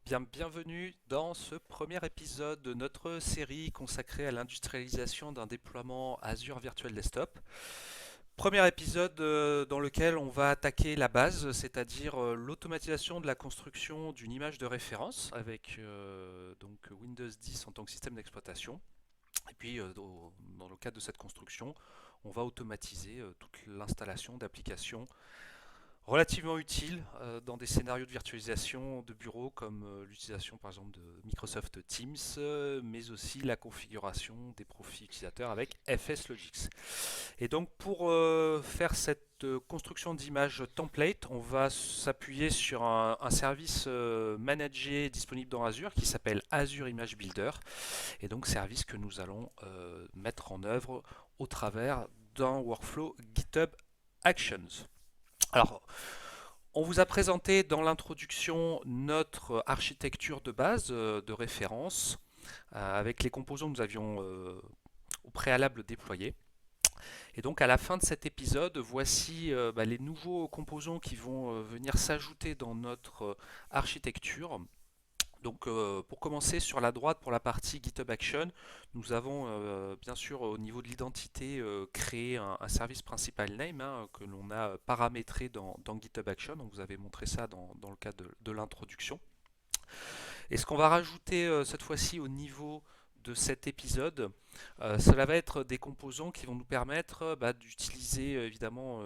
Bienvenue dans ce premier épisode de notre série consacrée à l'industrialisation d'un déploiement Azure Virtual Desktop. Premier épisode dans lequel on va attaquer la base, c'est-à-dire l'automatisation de la construction d'une image de référence avec donc Windows 10 en tant que système d'exploitation. Et puis dans le cadre de cette construction, on va automatiser toute l'installation d'applications relativement utile dans des scénarios de virtualisation de bureau comme l'utilisation par exemple de Microsoft Teams, mais aussi la configuration des profils utilisateurs avec FSLogix. Et donc pour faire cette construction d'images template, on va s'appuyer sur un service managé disponible dans Azure qui s'appelle Azure Image Builder, et donc service que nous allons mettre en œuvre au travers d'un workflow GitHub Actions. Alors, on vous a présenté dans l'introduction notre architecture de base de référence avec les composants que nous avions au préalable déployés. Et donc à la fin de cet épisode, voici les nouveaux composants qui vont venir s'ajouter dans notre architecture. Donc pour commencer sur la droite pour la partie GitHub Action, nous avons bien sûr au niveau de l'identité créé un service principal name que l'on a paramétré dans GitHub Action. Donc vous avez montré ça dans le cadre de l'introduction. Et ce qu'on va rajouter cette fois-ci au niveau de cet épisode, cela va être des composants qui vont nous permettre d'utiliser évidemment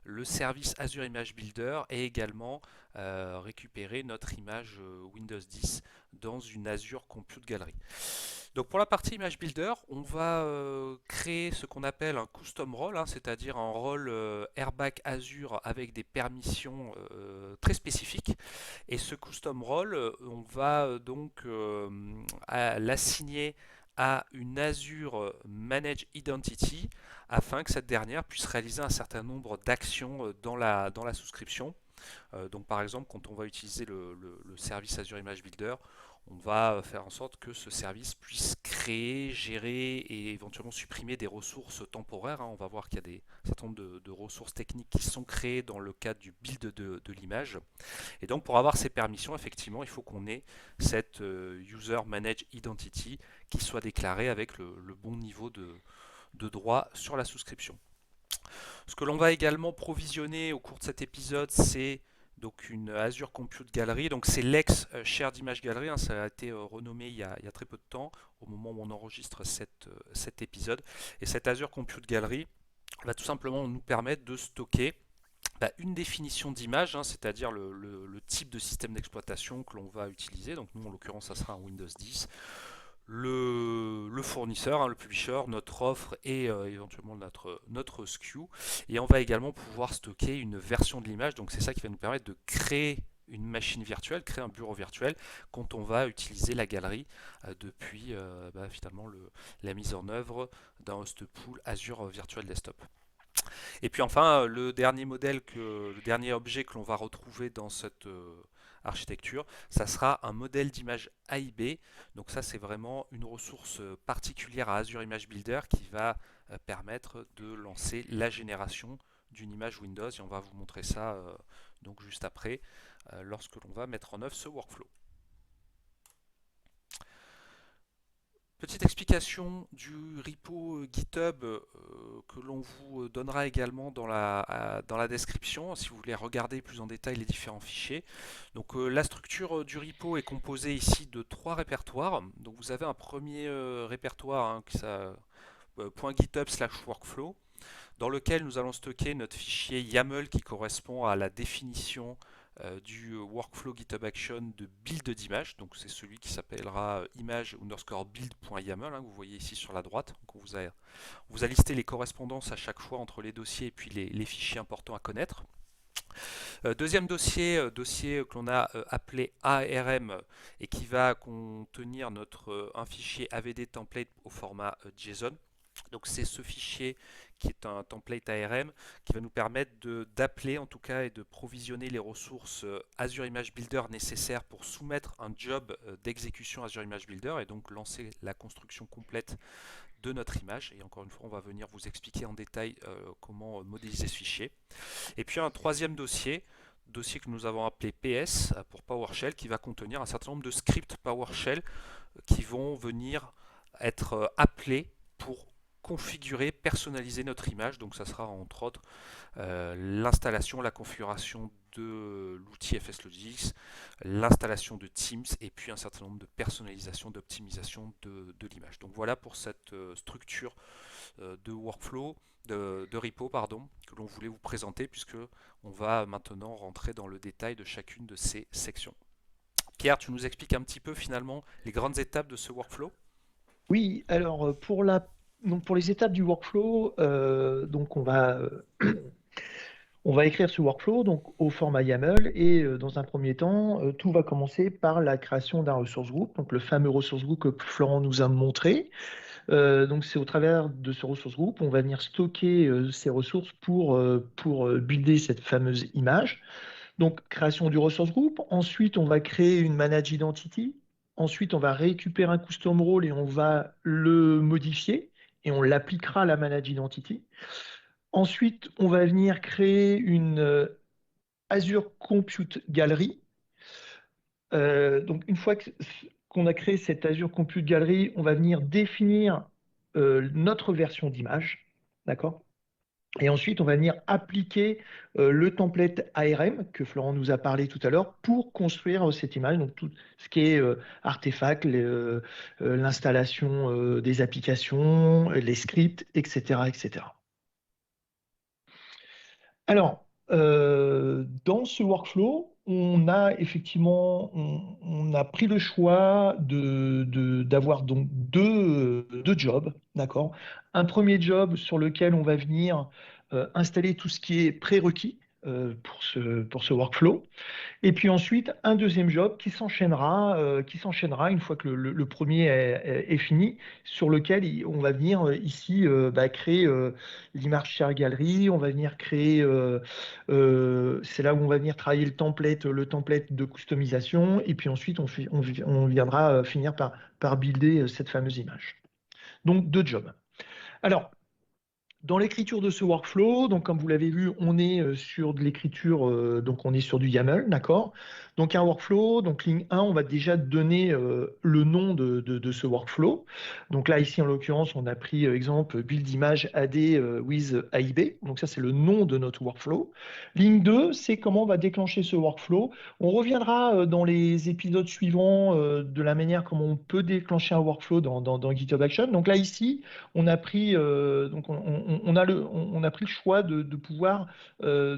le service Azure Image Builder et également récupérer notre image Windows 10 dans une Azure Compute Gallery. Donc pour la partie Image Builder, on va créer ce qu'on appelle un custom role, c'est-à-dire un rôle Airbag Azure avec des permissions très spécifiques. Et ce custom role, on va l'assigner à une Azure Manage Identity afin que cette dernière puisse réaliser un certain nombre d'actions dans la souscription. Donc par exemple, quand on va utiliser le service Azure Image Builder, on va faire en sorte que ce service puisse créer, gérer et éventuellement supprimer des ressources temporaires. On va voir qu'il y a un certain nombre de ressources techniques qui sont créées dans le cadre du build de l'image. Et donc pour avoir ces permissions, effectivement, il faut qu'on ait cette User Manage Identity qui soit déclarée avec le bon niveau de droit sur la souscription. Ce que l'on va également provisionner au cours de cet épisode, c'est donc une Azure Compute Gallery. Donc c'est l'ex Shared Image Gallery, ça a été renommé il y a très peu de temps, au moment où on enregistre cet épisode. Et cette Azure Compute Gallery va tout simplement nous permettre de stocker une définition d'image, c'est-à-dire le type de système d'exploitation que l'on va utiliser. Donc nous, en l'occurrence, ça sera un Windows 10. Le fournisseur, le publisher, notre offre et éventuellement notre SKU. Et on va également pouvoir stocker une version de l'image. Donc c'est ça qui va nous permettre de créer une machine virtuelle, créer un bureau virtuel quand on va utiliser la galerie depuis finalement la mise en œuvre d'un host pool Azure Virtual Desktop. Et puis enfin, le dernier objet que l'on va retrouver dans cette architecture, ça sera un modèle d'image AIB. Donc ça, c'est vraiment une ressource particulière à Azure Image Builder qui va permettre de lancer la génération d'une image Windows. Et on va vous montrer ça donc juste après, lorsque l'on va mettre en œuvre ce workflow. Petite explication du repo GitHub que l'on vous donnera également dans la description si vous voulez regarder plus en détail les différents fichiers. Donc la structure du repo est composée ici de 3 répertoires. Donc vous avez un premier répertoire qui .github/workflow dans lequel nous allons stocker notre fichier YAML qui correspond à la définition du workflow GitHub Action de build d'image. Donc c'est celui qui s'appellera image_build.yaml, que vous voyez ici sur la droite. Donc on vous a listé les correspondances à chaque fois entre les dossiers et puis les fichiers importants à connaître. Deuxième dossier que l'on a appelé ARM et qui va contenir un fichier AVD template au format JSON. Donc c'est ce fichier qui est un template ARM qui va nous permettre d'appeler en tout cas et de provisionner les ressources Azure Image Builder nécessaires pour soumettre un job d'exécution Azure Image Builder et donc lancer la construction complète de notre image. Et encore une fois, on va venir vous expliquer en détail comment modéliser ce fichier. Et puis un troisième dossier dossier que nous avons appelé PS pour PowerShell qui va contenir un certain nombre de scripts PowerShell qui vont venir être appelés pour configurer, personnaliser notre image. Donc ça sera entre autres l'installation, la configuration de l'outil FSLogix, l'installation de Teams et puis un certain nombre de personnalisations, d'optimisation de l'image. Donc voilà pour cette structure de workflow, de repo, pardon, que l'on voulait vous présenter puisque on va maintenant rentrer dans le détail de chacune de ces sections. Pierre, tu nous expliques un petit peu finalement les grandes étapes de ce workflow? Oui, alors donc pour les étapes du workflow, donc on va écrire ce workflow donc au format YAML et dans un premier temps, tout va commencer par la création d'un resource group, donc le fameux resource group que Florent nous a montré. Donc c'est au travers de ce resource group, on va venir stocker ces ressources pour builder cette fameuse image. Donc création du resource group. Ensuite, on va créer une manage identity. Ensuite, on va récupérer un custom role et on va le modifier et on l'appliquera à la manage identity. Ensuite, on va venir créer une Azure Compute Gallery. Donc, une fois qu'on a créé cette Azure Compute Gallery, on va venir définir notre version d'image. D'accord? Et ensuite, on va venir appliquer le template ARM que Florent nous a parlé tout à l'heure pour construire cette image, donc tout ce qui est artefact, l'installation des applications, les scripts, etc., etc. Alors, dans ce workflow, on a pris le choix d'avoir donc deux jobs, d'accord? Un premier job sur lequel on va venir installer tout ce qui est prérequis pour ce workflow. Et puis ensuite, un deuxième job qui s'enchaînera une fois que le premier est fini, sur lequel on va venir ici créer l'image share gallery, on va venir créer, c'est là où on va venir travailler le template de customisation, et puis ensuite on viendra finir par builder cette fameuse image. Donc deux jobs. Alors, dans l'écriture de ce workflow, donc comme vous l'avez vu, on est sur de l'écriture, donc on est sur du YAML, d'accord? Donc un workflow, donc ligne 1, on va déjà donner le nom de ce workflow. Donc là, ici, en l'occurrence, on a pris exemple build image AD with AIB. Donc ça, c'est le nom de notre workflow. Ligne 2, c'est comment on va déclencher ce workflow. On reviendra dans les épisodes suivants de la manière comment on peut déclencher un workflow dans GitHub Action. Donc là, ici, on a pris, on a pris le choix de pouvoir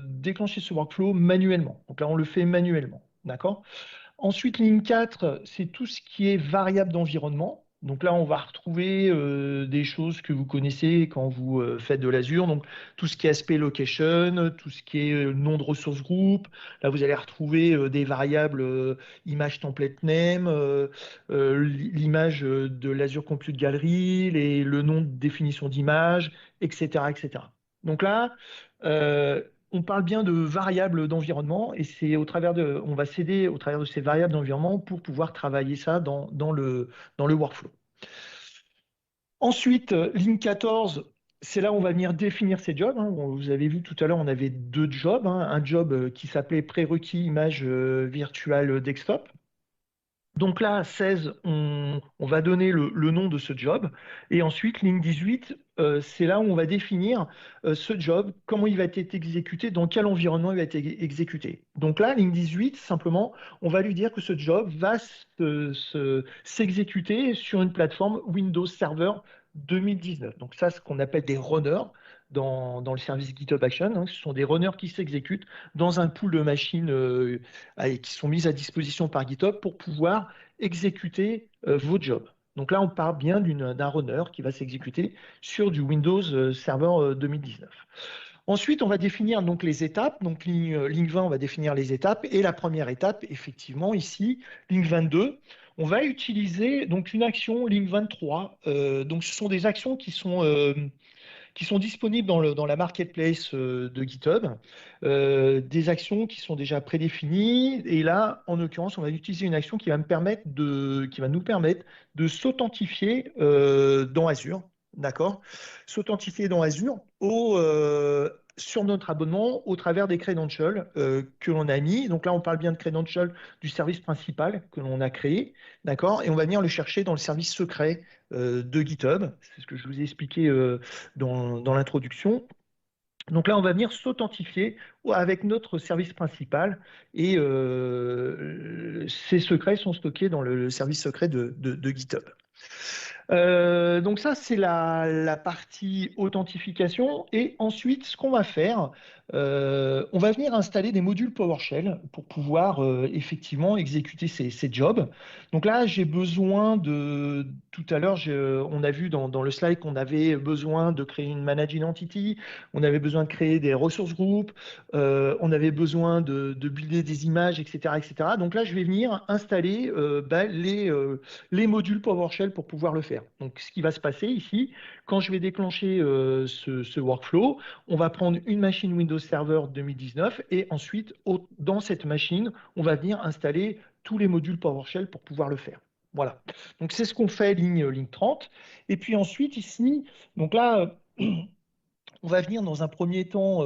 déclencher ce workflow manuellement. Donc là, on le fait manuellement. D'accord? Ensuite, ligne 4, c'est tout ce qui est variable d'environnement. Donc là, on va retrouver des choses que vous connaissez quand vous faites de l'Azure. Donc tout ce qui est aspect location, tout ce qui est nom de ressources group. Là, vous allez retrouver des variables image template name, l'image de l'Azure Compute Gallery, le nom de définition d'image, etc., etc. Donc là, euh, on parle bien de variables d'environnement et on va s'aider au travers de ces variables d'environnement pour pouvoir travailler ça dans le workflow. Ensuite, ligne 14, c'est là où on va venir définir ces jobs, hein. Vous avez vu tout à l'heure, on avait deux jobs, hein. Un job qui s'appelait prérequis image virtual desktop. Donc là, 16, on va donner le nom de ce job. Et ensuite, ligne 18, c'est là où on va définir ce job, comment il va être exécuté, dans quel environnement il va être exécuté. Donc là, ligne 18, simplement, on va lui dire que ce job va s'exécuter sur une plateforme Windows Server 2019. Donc ça, ce qu'on appelle des runners dans le service GitHub Action, hein. Ce sont des runners qui s'exécutent dans un pool de machines qui sont mises à disposition par GitHub pour pouvoir exécuter vos jobs. Donc là, on parle bien d'un runner qui va s'exécuter sur du Windows Server 2019. Ensuite, on va définir donc les étapes. Donc, ligne 20, on va définir les étapes. Et la première étape, effectivement, ici, ligne 22, on va utiliser donc une action, ligne 23. Donc, ce sont des actions qui sont disponibles dans la marketplace de GitHub, des actions qui sont déjà prédéfinies. Et là, en l'occurrence, on va utiliser une action qui va nous permettre de s'authentifier dans Azure. D'accord? S'authentifier dans Azure sur notre abonnement au travers des credentials que l'on a mis. Donc là, on parle bien de credentials du service principal que l'on a créé, d'accord? Et on va venir le chercher dans le service secret de GitHub. C'est ce que je vous ai expliqué dans l'introduction. Donc là, on va venir s'authentifier avec notre service principal et ces secrets sont stockés dans le service secret de GitHub. Donc ça, c'est la partie authentification. Et ensuite, ce qu'on va faire, on va venir installer des modules PowerShell pour pouvoir effectivement exécuter ces jobs. Donc là, j'ai besoin de... Tout à l'heure, on a vu dans le slide qu'on avait besoin de créer une manage identity, on avait besoin de créer des ressources groups, on avait besoin de builder des images, etc., etc. Donc là, je vais venir installer les modules PowerShell pour pouvoir le faire. Donc, ce qui va se passer ici, quand je vais déclencher ce workflow, on va prendre une machine Windows Server 2019 et ensuite, dans cette machine, on va venir installer tous les modules PowerShell pour pouvoir le faire. Voilà. Donc, c'est ce qu'on fait ligne 30. Et puis ensuite, ici, donc là, on va venir dans un premier temps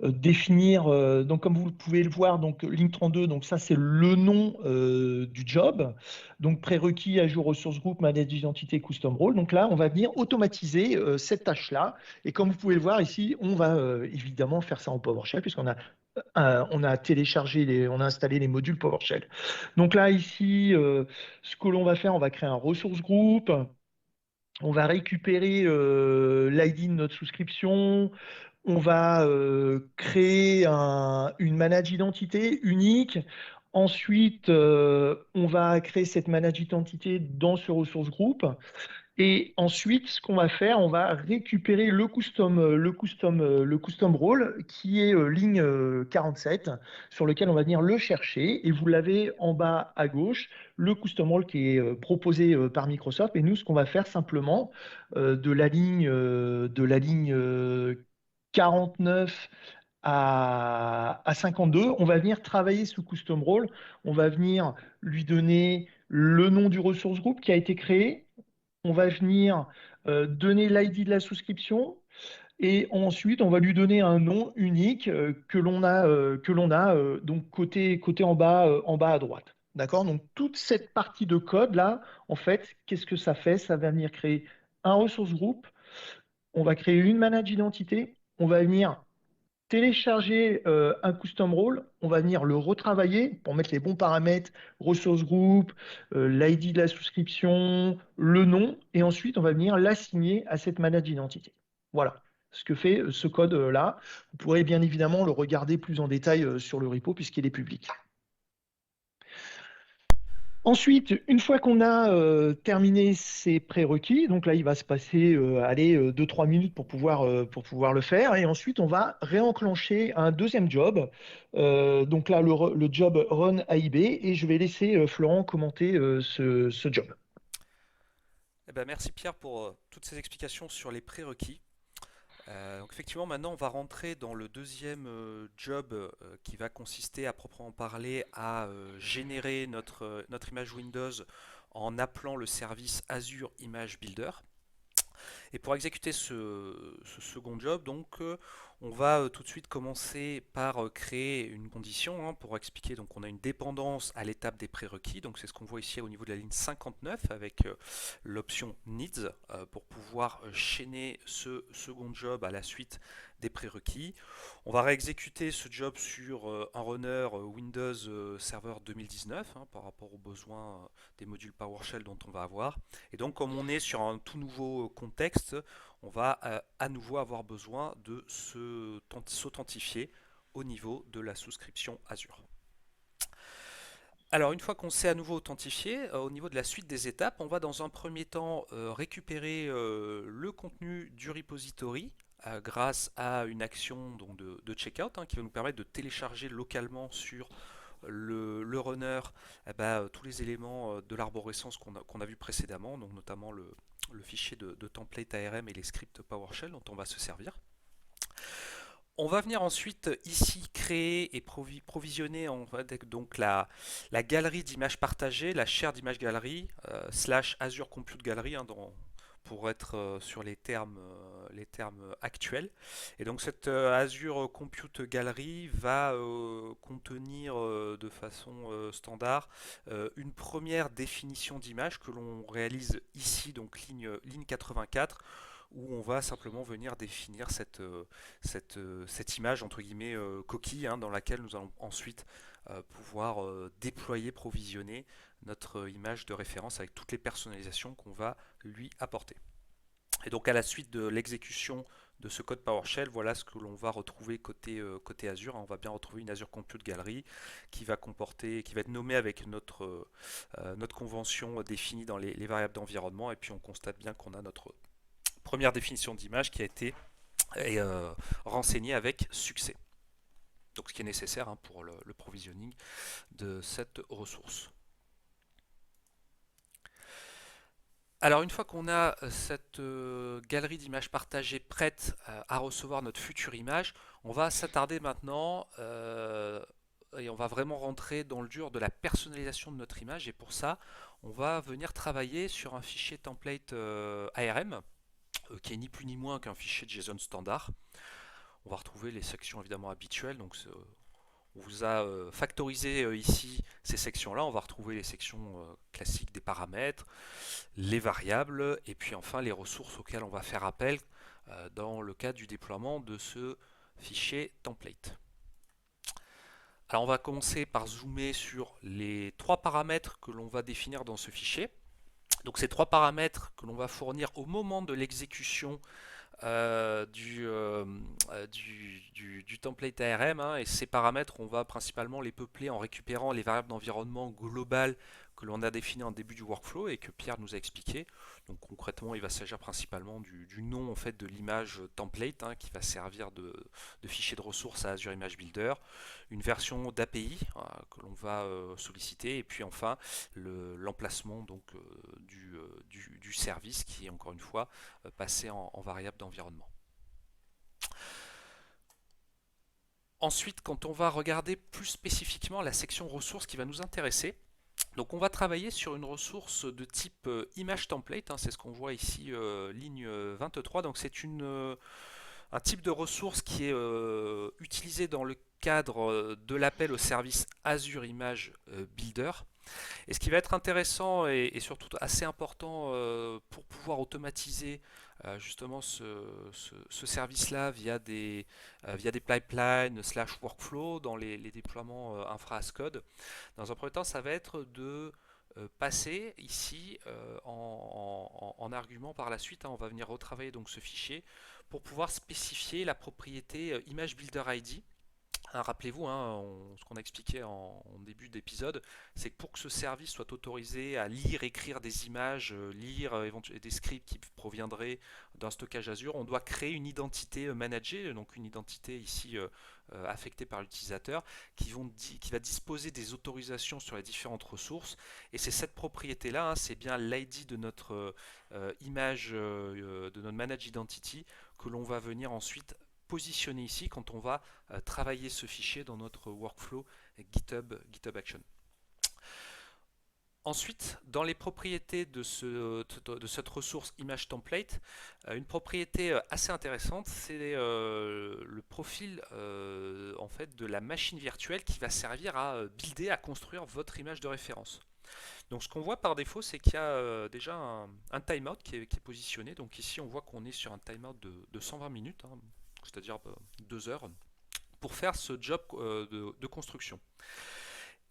définir, donc comme vous pouvez le voir, donc ligne 32, donc ça c'est le nom du job, donc prérequis, ajout ressources group, manage identité, custom role. Donc là, on va venir automatiser cette tâche-là. Et comme vous pouvez le voir ici, on va évidemment faire ça en PowerShell puisqu'on a on a téléchargé, on a installé les modules PowerShell. Donc là, ici, ce que l'on va faire, on va créer un ressource group. On va récupérer l'ID de notre souscription. On va créer une manage identité unique. Ensuite, on va créer cette manage identité dans ce ressource group. Et ensuite, ce qu'on va faire, on va récupérer le custom role qui est ligne 47, sur lequel on va venir le chercher. Et vous l'avez en bas à gauche, le custom role qui est proposé par Microsoft. Et nous, ce qu'on va faire simplement de la ligne 49 à 52, on va venir travailler sous custom role. On va venir lui donner le nom du ressource group qui a été créé, on va venir donner l'ID de la souscription et ensuite on va lui donner un nom unique que l'on a donc côté en bas à droite. D'accord? Donc toute cette partie de code là, en fait, qu'est-ce que ça fait? Ça va venir créer un ressource group, on va créer une manage identité, on va venir télécharger un custom role, on va venir le retravailler pour mettre les bons paramètres, ressource group, l'ID de la souscription, le nom, et ensuite on va venir l'assigner à cette manage identité. Voilà ce que fait ce code-là. Vous pourrez bien évidemment le regarder plus en détail sur le repo puisqu'il est public. Ensuite, une fois qu'on a terminé ces prérequis, donc là, il va se passer 2-3 minutes pour pouvoir le faire. Et ensuite, on va réenclencher un deuxième job. Donc là, le job run AIB. Et je vais laisser Florent commenter ce job. Eh ben, merci Pierre pour toutes ces explications sur les prérequis. Donc effectivement, maintenant on va rentrer dans le deuxième job qui va consister à proprement parler à générer notre image Windows en appelant le service Azure Image Builder. Et pour exécuter ce second job, donc, on va tout de suite commencer par créer une condition, hein, pour expliquer. Donc, on a une dépendance à l'étape des prérequis. Donc, c'est ce qu'on voit ici au niveau de la ligne 59 avec l'option Needs pour pouvoir chaîner ce second job à la suite des prérequis. On va réexécuter ce job sur un runner Windows Server 2019 hein, par rapport aux besoins des modules PowerShell dont on va avoir. Et donc, comme on est sur un tout nouveau contexte, on va à nouveau avoir besoin de s'authentifier au niveau de la souscription Azure. Alors, une fois qu'on s'est à nouveau authentifié, au niveau de la suite des étapes, on va dans un premier temps récupérer le contenu du repository grâce à une action donc, de checkout hein, qui va nous permettre de télécharger localement sur le runner tous les éléments de l'arborescence qu'on a vu précédemment, donc notamment le fichier de template ARM et les scripts PowerShell dont on va se servir. On va venir ensuite ici créer et provisionner donc la galerie d'images partagées, la share d'image galerie / Azure Compute Gallery hein, pour être sur les termes actuels. Et donc cette Azure Compute Gallery va contenir de façon standard une première définition d'image que l'on réalise ici, donc ligne 84, où on va simplement venir définir cette image entre guillemets coquille, hein, dans laquelle nous allons ensuite pouvoir déployer, provisionner notre image de référence avec toutes les personnalisations qu'on va lui apporter. Et donc à la suite de l'exécution de ce code PowerShell, voilà ce que l'on va retrouver côté Azure. On va bien retrouver une Azure Compute Gallery qui va être nommée avec notre convention définie dans les variables d'environnement. Et puis on constate bien qu'on a notre première définition d'image qui a été renseignée avec succès. Donc ce qui est nécessaire, hein, pour le provisioning de cette ressource. Alors une fois qu'on a cette galerie d'images partagées prête à recevoir notre future image, on va s'attarder maintenant et on va vraiment rentrer dans le dur de la personnalisation de notre image. Et pour ça, on va venir travailler sur un fichier template ARM qui est ni plus ni moins qu'un fichier JSON standard. On va retrouver les sections évidemment habituelles. Donc on vous a factorisé ici ces sections-là. On va retrouver les sections classiques des paramètres, les variables, et puis enfin les ressources auxquelles on va faire appel dans le cadre du déploiement de ce fichier template. Alors on va commencer par zoomer sur les trois paramètres que l'on va définir dans ce fichier. Donc ces trois paramètres que l'on va fournir au moment de l'exécution du template ARM, hein, et ces paramètres, on va principalement les peupler en récupérant les variables d'environnement globales que l'on a définies en début du workflow et que Pierre nous a expliqué. Donc concrètement, il va s'agir principalement du nom en fait de l'image template, hein, qui va servir de fichier de ressources à Azure Image Builder, une version d'API que l'on va solliciter, et puis enfin l'emplacement donc du service qui est encore une fois passé en variable d'environnement. Ensuite, quand on va regarder plus spécifiquement la section ressources qui va nous intéresser, donc on va travailler sur une ressource de type image template, hein, c'est ce qu'on voit ici, ligne 23. Donc c'est un type de ressource qui est utilisé dans le cadre de l'appel au service Azure Image Builder. Et ce qui va être intéressant et surtout assez important pour pouvoir automatiser justement ce service-là via des pipelines / workflow dans les déploiements infra as code. Dans un premier temps, ça va être de passer ici en argument par la suite, hein. On va venir retravailler donc ce fichier pour pouvoir spécifier la propriété Image Builder ID. Hein, rappelez-vous, hein, ce qu'on a expliqué en début d'épisode, c'est que pour que ce service soit autorisé à lire, écrire des images, lire des scripts qui proviendraient d'un stockage Azure, on doit créer une identité managée, donc une identité ici affectée par l'utilisateur, qui va disposer des autorisations sur les différentes ressources. Et c'est cette propriété-là, hein, c'est bien l'ID de notre image, de notre manage identity, que l'on va venir ensuite positionner ici quand on va travailler ce fichier dans notre workflow GitHub Action. Ensuite, dans les propriétés de cette ressource image template, une propriété assez intéressante, c'est le profil en fait de la machine virtuelle qui va servir à builder, à construire votre image de référence. Donc ce qu'on voit par défaut, c'est qu'il y a déjà un timeout qui est positionné. Donc ici, on voit qu'on est sur un timeout de 120 minutes, hein, c'est-à-dire 2 heures, pour faire ce job de construction.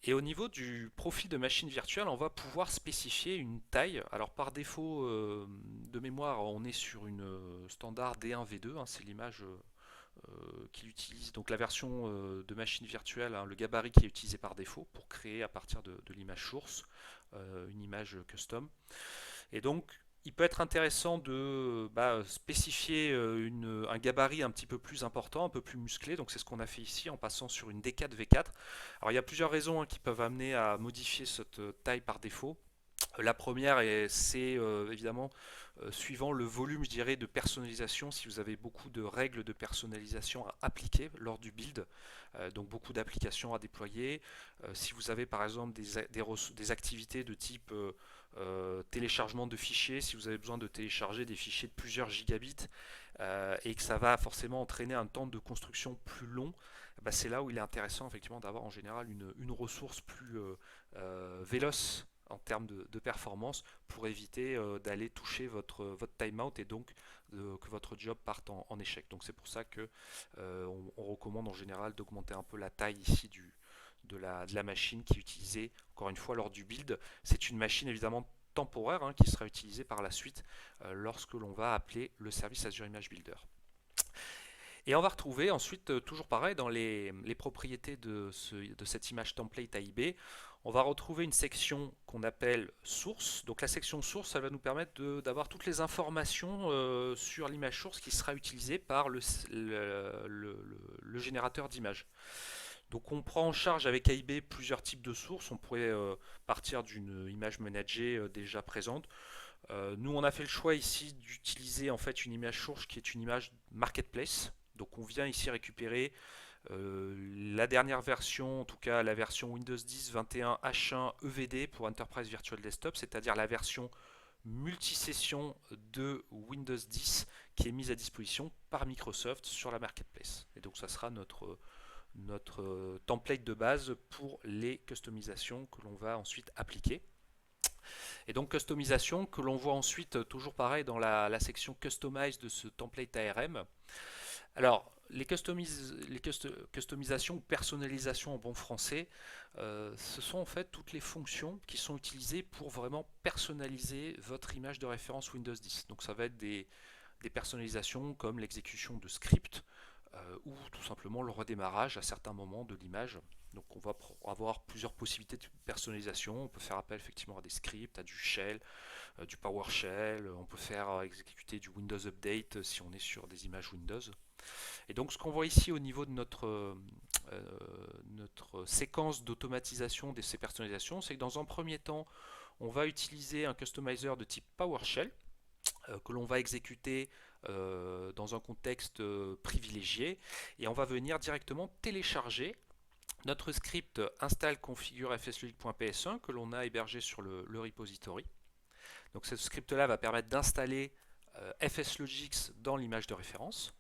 Et au niveau du profil de machine virtuelle, on va pouvoir spécifier une taille. Alors par défaut de mémoire, on est sur une standard D1 V2, hein, c'est l'image qu'il utilise, donc la version de machine virtuelle, hein, le gabarit qui est utilisé par défaut pour créer à partir de l'image source une image custom. Et donc il peut être intéressant de spécifier un gabarit un petit peu plus important, un peu plus musclé. Donc c'est ce qu'on a fait ici en passant sur une D4 V4. Alors il y a plusieurs raisons, hein, qui peuvent amener à modifier cette taille par défaut. La première, c'est évidemment suivant le volume, je dirais, de personnalisation, si vous avez beaucoup de règles de personnalisation à appliquer lors du build, donc beaucoup d'applications à déployer. Si vous avez par exemple des activités de type téléchargement de fichiers, si vous avez besoin de télécharger des fichiers de plusieurs gigabits et que ça va forcément entraîner un temps de construction plus long, bah, c'est là où il est intéressant effectivement d'avoir en général une ressource plus véloce en termes de performance pour éviter d'aller toucher votre timeout et donc que votre job parte en échec. Donc c'est pour ça que on recommande en général d'augmenter un peu la taille ici de la machine qui est utilisée encore une fois lors du build. C'est une machine évidemment temporaire hein, qui sera utilisée par la suite lorsque l'on va appeler le service Azure Image Builder. Et on va retrouver ensuite, toujours pareil, dans les propriétés de cette image template AIB, on va retrouver une section qu'on appelle source. Donc la section source, ça va nous permettre d'avoir toutes les informations sur l'image source qui sera utilisée par le générateur d'image. Donc on prend en charge avec AIB plusieurs types de sources. On pourrait partir d'une image managée déjà présente. Nous, on a fait le choix ici d'utiliser en fait une image source qui est une image marketplace. Donc on vient ici récupérer la dernière version, en tout cas la version Windows 10 21 H1 EVD pour Enterprise Virtual Desktop, c'est-à-dire la version multisession de Windows 10 qui est mise à disposition par Microsoft sur la marketplace. Et donc ça sera notre template de base pour les customisations que l'on va ensuite appliquer. Et donc customisation que l'on voit ensuite, toujours pareil, dans la section Customize de ce template ARM. Alors, customisations ou personnalisations en bon français, ce sont en fait toutes les fonctions qui sont utilisées pour vraiment personnaliser votre image de référence Windows 10. Donc ça va être des personnalisations comme l'exécution de scripts ou tout simplement le redémarrage à certains moments de l'image. Donc on va avoir plusieurs possibilités de personnalisation. On peut faire appel effectivement à des scripts, à du shell, du PowerShell. On peut faire exécuter du Windows Update si on est sur des images Windows. Et donc ce qu'on voit ici au niveau de notre séquence d'automatisation de ces personnalisations, c'est que dans un premier temps, on va utiliser un customizer de type PowerShell que l'on va exécuter dans un contexte privilégié et on va venir directement télécharger notre script install configure fslogic.ps1 que l'on a hébergé sur le repository. Donc ce script là va permettre d'installer fslogix dans l'image de référence.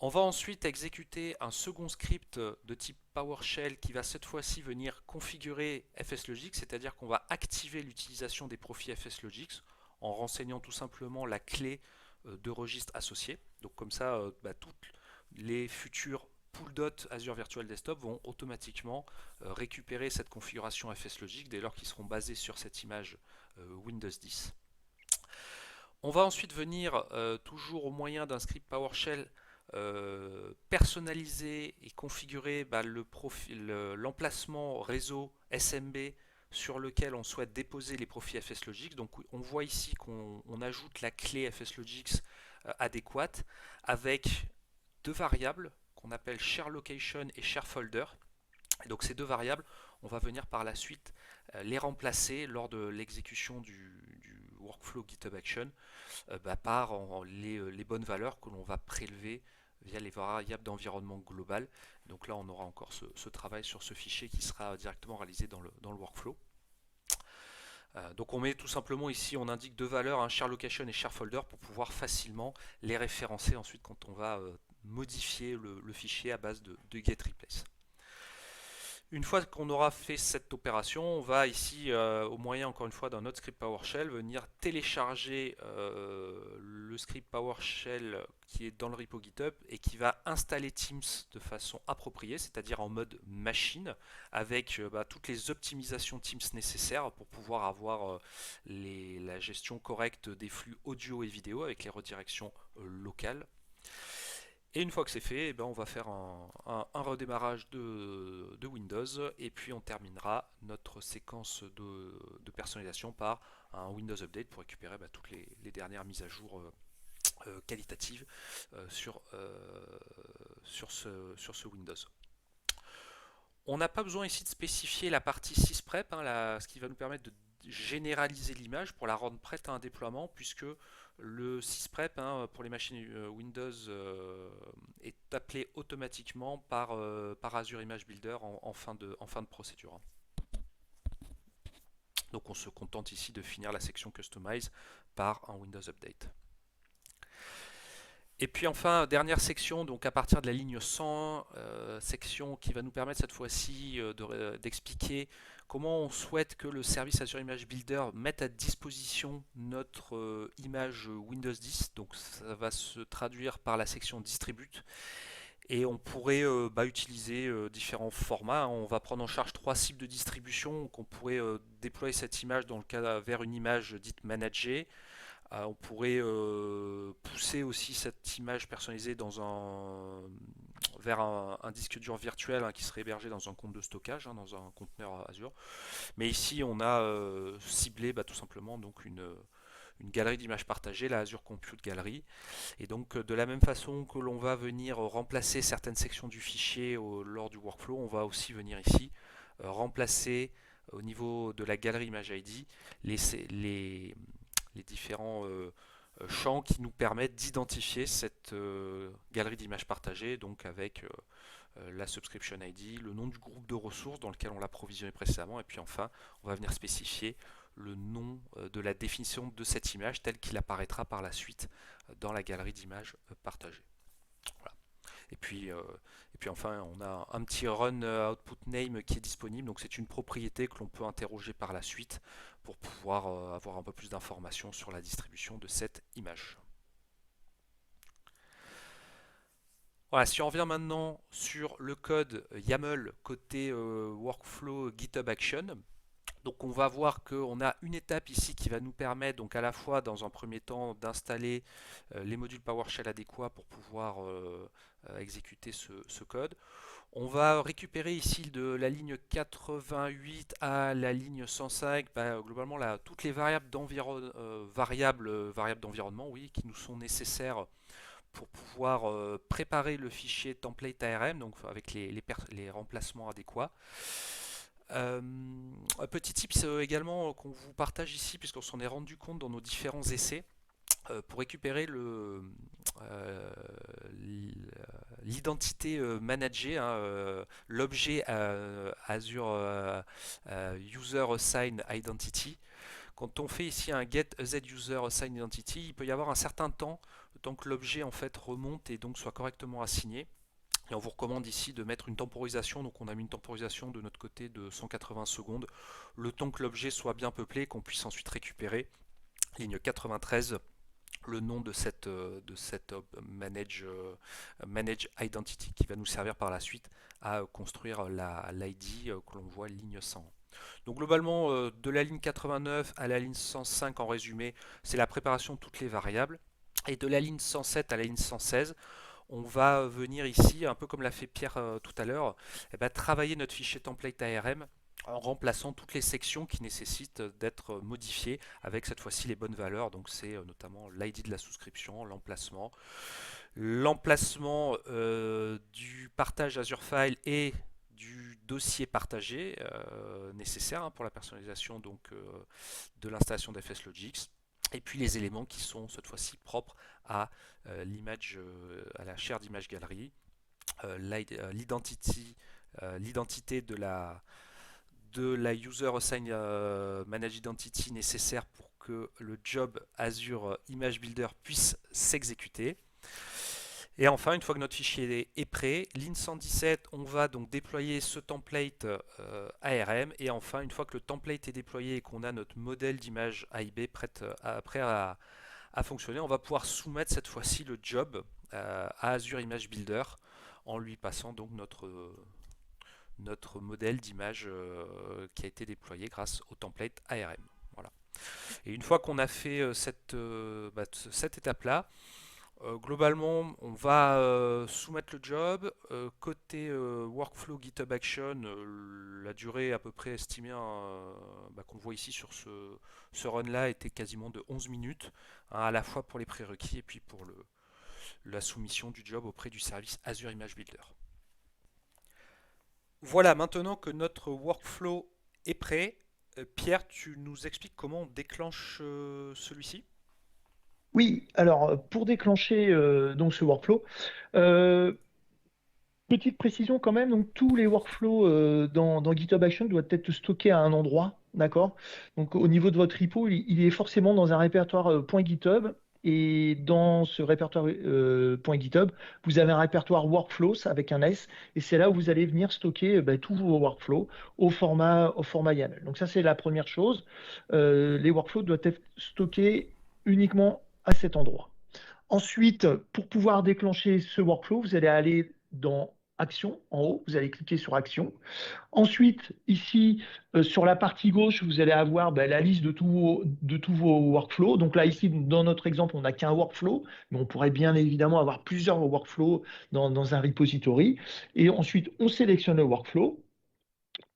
On va ensuite exécuter un second script de type PowerShell qui va cette fois-ci venir configurer fslogix, c'est-à-dire qu'on va activer l'utilisation des profils fslogix en renseignant tout simplement la clé de registre associée. Donc comme ça, toutes les futurs pool.dot Azure Virtual Desktop vont automatiquement récupérer cette configuration fslogix dès lors qu'ils seront basés sur cette image Windows 10. On va ensuite venir, toujours au moyen d'un script PowerShell, personnaliser et configurer l'emplacement réseau SMB sur lequel on souhaite déposer les profils fslogix. Donc on voit ici qu'on ajoute la clé fslogix adéquate avec deux variables qu'on appelle share location et share folder. Et donc ces deux variables, on va venir par la suite les remplacer lors de l'exécution du workflow GitHub Action par les bonnes valeurs que l'on va prélever via les variables d'environnement global. Donc là, on aura encore ce travail sur ce fichier qui sera directement réalisé dans le workflow. Donc on met tout simplement ici, on indique deux valeurs, un share location et share folder pour pouvoir facilement les référencer ensuite quand on va modifier le fichier à base de get replace. Une fois qu'on aura fait cette opération, on va ici, au moyen encore une fois d'un autre script PowerShell, venir télécharger le script PowerShell qui est dans le repo GitHub et qui va installer Teams de façon appropriée, c'est-à-dire en mode machine, avec toutes les optimisations Teams nécessaires pour pouvoir avoir la gestion correcte des flux audio et vidéo avec les redirections locales. Et une fois que c'est fait, on va faire un redémarrage de Windows et puis on terminera notre séquence de personnalisation par un Windows Update pour récupérer toutes les dernières mises à jour qualitatives sur ce Windows. On n'a pas besoin ici de spécifier la partie sysprep, ce qui va nous permettre généraliser l'image pour la rendre prête à un déploiement, puisque le sysprep pour les machines Windows est appelé automatiquement par Azure Image Builder en fin de procédure. Donc on se contente ici de finir la section Customize par un Windows Update. Et puis enfin, dernière section, donc à partir de la ligne 100, section qui va nous permettre cette fois-ci d'expliquer comment on souhaite que le service Azure Image Builder mette à disposition notre image Windows 10. Donc ça va se traduire par la section Distribute. Et on pourrait utiliser différents formats. On va prendre en charge 3 cibles de distribution. Donc on pourrait déployer cette image dans le cas vers une image dite managée. On pourrait pousser aussi cette image personnalisée vers un disque dur virtuel qui serait hébergé dans un compte de stockage, dans un conteneur Azure. Mais ici, on a ciblé tout simplement donc une galerie d'images partagées, la Azure Compute Gallery. Et donc, de la même façon que l'on va venir remplacer certaines sections du fichier lors du workflow, on va aussi venir ici remplacer au niveau de la galerie Image ID les différents champs qui nous permettent d'identifier cette galerie d'images partagées, donc avec la subscription ID, le nom du groupe de ressources dans lequel on l'a provisionné précédemment, et puis enfin, on va venir spécifier le nom de la définition de cette image tel qu'il apparaîtra par la suite dans la galerie d'images partagées. Voilà. Et puis enfin, on a un petit run output name qui est disponible. Donc c'est une propriété que l'on peut interroger par la suite pour pouvoir avoir un peu plus d'informations sur la distribution de cette image. Voilà, si on revient maintenant sur le code YAML côté workflow GitHub Action, donc on va voir qu'on a une étape ici qui va nous permettre donc à la fois dans un premier temps d'installer les modules PowerShell adéquats pour pouvoir exécuter ce code. On va récupérer ici de la ligne 88 à la ligne 105 globalement toutes les variables d'environnement qui nous sont nécessaires pour pouvoir préparer le fichier template ARM, donc avec les remplacements adéquats. Un petit tips également qu'on vous partage ici, puisqu'on s'en est rendu compte dans nos différents essais, pour récupérer l'identité managée, l'objet Azure User Assigned Identity. Quand on fait ici un get z user assigned identity, il peut y avoir un certain temps, le temps que l'objet en fait remonte et donc soit correctement assigné. Et on vous recommande ici de mettre une temporisation, donc on a mis une temporisation de notre côté de 180 secondes, le temps que l'objet soit bien peuplé, qu'on puisse ensuite récupérer, ligne 93, le nom de cette manage identity qui va nous servir par la suite à construire l'ID que l'on voit ligne 100. Donc globalement, de la ligne 89 à la ligne 105 en résumé, c'est la préparation de toutes les variables. Et de la ligne 107 à la ligne 116, on va venir ici, un peu comme l'a fait Pierre tout à l'heure, travailler notre fichier template ARM en remplaçant toutes les sections qui nécessitent d'être modifiées avec cette fois-ci les bonnes valeurs. Donc c'est notamment l'ID de la souscription, l'emplacement du partage Azure File et du dossier partagé nécessaire pour la personnalisation de l'installation d'FS Logics. Et puis les éléments qui sont cette fois-ci propres à l'image, à la shared image gallery, l'identité de la user assigned manage identity nécessaire pour que le job Azure Image Builder puisse s'exécuter. Et enfin, une fois que notre fichier est prêt, ligne 117, on va donc déployer ce template ARM. Et enfin, une fois que le template est déployé et qu'on a notre modèle d'image AIB prêt à fonctionner, on va pouvoir soumettre cette fois-ci le job à Azure Image Builder en lui passant donc notre modèle d'image qui a été déployé grâce au template ARM. Voilà. Et une fois qu'on a fait cette étape-là, globalement, on va soumettre le job. Côté workflow GitHub Action, la durée à peu près estimée qu'on voit ici sur ce run-là était quasiment de 11 minutes, à la fois pour les prérequis et puis pour la soumission du job auprès du service Azure Image Builder. Voilà, maintenant que notre workflow est prêt, Pierre, tu nous expliques comment on déclenche celui-ci? Oui, alors pour déclencher donc ce workflow, euh, petite précision quand même, donc tous les workflows dans GitHub Action doivent être stockés à un endroit, d'accord? Donc au niveau de votre repo, il est forcément dans un répertoire .github et dans ce répertoire .github, vous avez un répertoire workflows avec un S et c'est là où vous allez venir stocker tous vos workflows au format YAML. Donc ça c'est la première chose. Les workflows doivent être stockés uniquement à cet endroit. Ensuite, pour pouvoir déclencher ce workflow, vous allez aller dans Action en haut, vous allez cliquer sur Action. Ensuite, ici, sur la partie gauche, vous allez avoir la liste de tous vos workflows. Donc là, ici, dans notre exemple, on n'a qu'un workflow, mais on pourrait bien évidemment avoir plusieurs workflows dans un repository. Et ensuite, on sélectionne le workflow.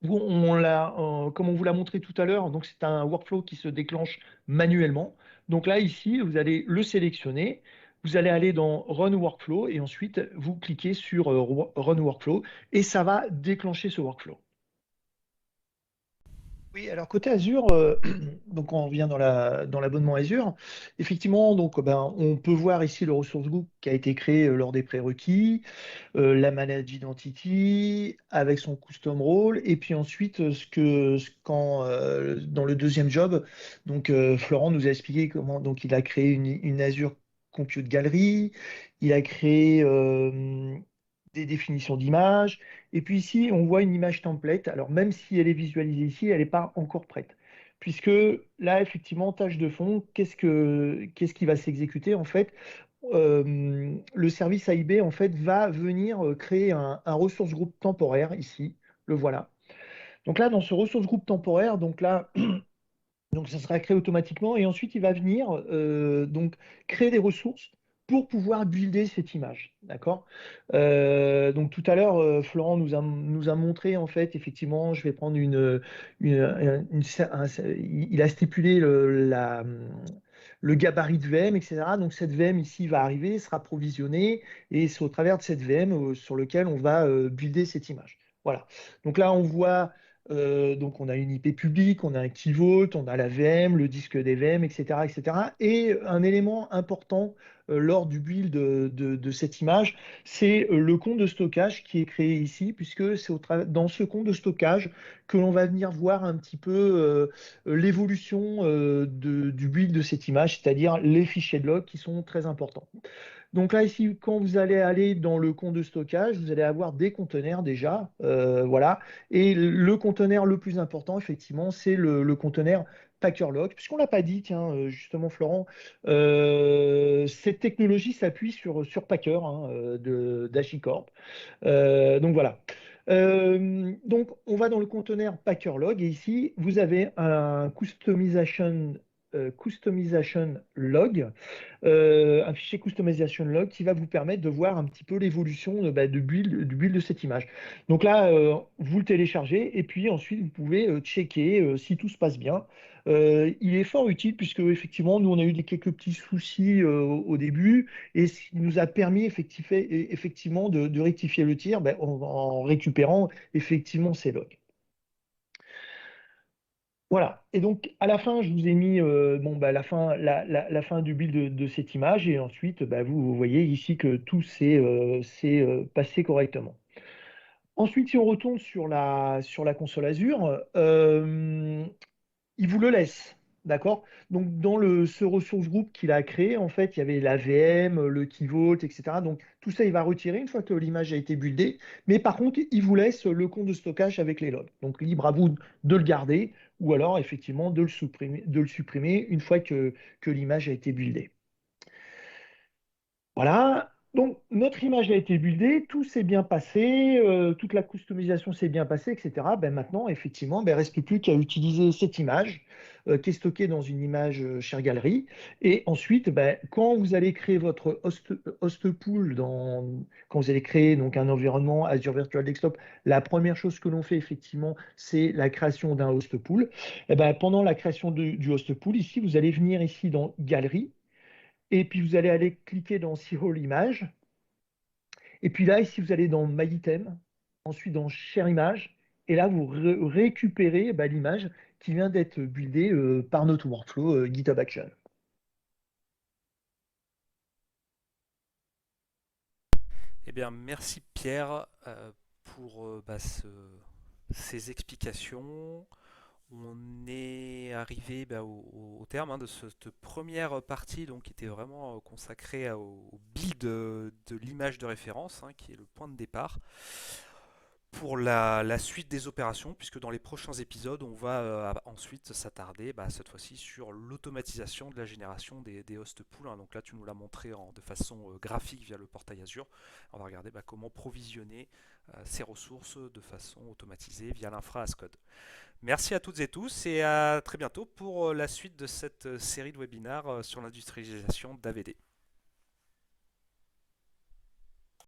Comme on vous l'a montré tout à l'heure, donc c'est un workflow qui se déclenche manuellement. Donc là, ici, vous allez le sélectionner, vous allez aller dans Run Workflow et ensuite vous cliquez sur Run Workflow et ça va déclencher ce workflow. Oui, alors côté Azure, donc on revient dans l'abonnement Azure. Effectivement, donc on peut voir ici le resource group qui a été créé lors des prérequis, la manage identity avec son custom role, et puis ensuite dans le deuxième job, donc Florent nous a expliqué comment donc il a créé une Azure Compute Gallery, il a créé des définitions d'images, et puis ici on voit une image template. Alors même si elle est visualisée ici, elle n'est pas encore prête. Puisque là, effectivement, tâche de fond, qu'est-ce qui va s'exécuter en fait? Le service AIB en fait va venir créer un ressource groupe temporaire ici, le voilà. Donc là, dans ce ressource groupe temporaire, donc là, donc ça sera créé automatiquement et ensuite il va venir donc créer des ressources pour pouvoir builder cette image, d'accord? Donc tout à l'heure, Florent nous a montré en fait, effectivement, je vais prendre il a stipulé le gabarit de VM, etc. Donc cette VM ici va arriver, sera provisionnée et c'est au travers de cette VM sur lequel on va builder cette image. Voilà. Donc là, on voit donc on a une IP publique, on a un key vault, on a la VM, le disque des VM, etc., etc. Et un élément important lors du build de cette image, c'est le compte de stockage qui est créé ici, puisque c'est dans ce compte de stockage que l'on va venir voir un petit peu l'évolution du build de cette image, c'est-à-dire les fichiers de log qui sont très importants. Donc là, ici, quand vous allez aller dans le compte de stockage, vous allez avoir des conteneurs déjà. Voilà. Et le conteneur le plus important, effectivement, c'est le conteneur Packerlog. Puisqu'on ne l'a pas dit, tiens, justement, Florent, cette technologie s'appuie sur Packer hein, d'HashiCorp. Donc voilà. Donc on va dans le conteneur Packerlog et ici vous avez un customization log, un fichier customization log qui va vous permettre de voir un petit peu l'évolution du build de cette image. Donc là, vous le téléchargez et puis ensuite vous pouvez checker si tout se passe bien. Il est fort utile puisque effectivement nous on a eu quelques petits soucis au début et ce qui nous a permis effectivement de rectifier le tir en récupérant effectivement ces logs. Voilà. Et donc, à la fin, je vous ai mis la fin du build de cette image. Et ensuite, vous voyez ici que tout s'est passé correctement. Ensuite, si on retourne sur la console Azure, il vous le laisse. D'accord? Donc, dans ce ressource groupe qu'il a créé, en fait, il y avait la VM, le key vault, etc. Donc, tout ça, il va retirer une fois que l'image a été buildée. Mais par contre, il vous laisse le compte de stockage avec les logs. Donc, libre à vous de le garder ou alors, effectivement, de le supprimer une fois que l'image a été buildée. Voilà, donc notre image a été buildée, tout s'est bien passé, toute la customisation s'est bien passée, etc. Maintenant, effectivement, il ne reste plus qu'à utiliser cette image qui est stockée dans une image Share Gallery. Et ensuite, quand vous allez créer votre host pool, quand vous allez créer donc, un environnement Azure Virtual Desktop, la première chose que l'on fait, effectivement, c'est la création d'un host pool. Pendant la création du host pool, ici, vous allez venir ici dans Galerie. Et puis vous allez aller cliquer dans See All Image. Et puis là, ici, vous allez dans My Item, ensuite dans Share Image. Et là, vous récupérez bah, l'image qui vient d'être buildée par notre workflow GitHub Action. Eh bien, merci Pierre pour ces explications. On est arrivé au terme de cette première partie donc, qui était vraiment consacrée au build de l'image de référence, qui est le point de départ pour la suite des opérations, puisque dans les prochains épisodes, on va ensuite s'attarder cette fois-ci sur l'automatisation de la génération des host pools. Donc là, tu nous l'as montré de façon graphique via le portail Azure. On va regarder comment provisionner ces ressources de façon automatisée via l'infra as code. Merci à toutes et tous et à très bientôt pour la suite de cette série de webinaires sur l'industrialisation d'AVD.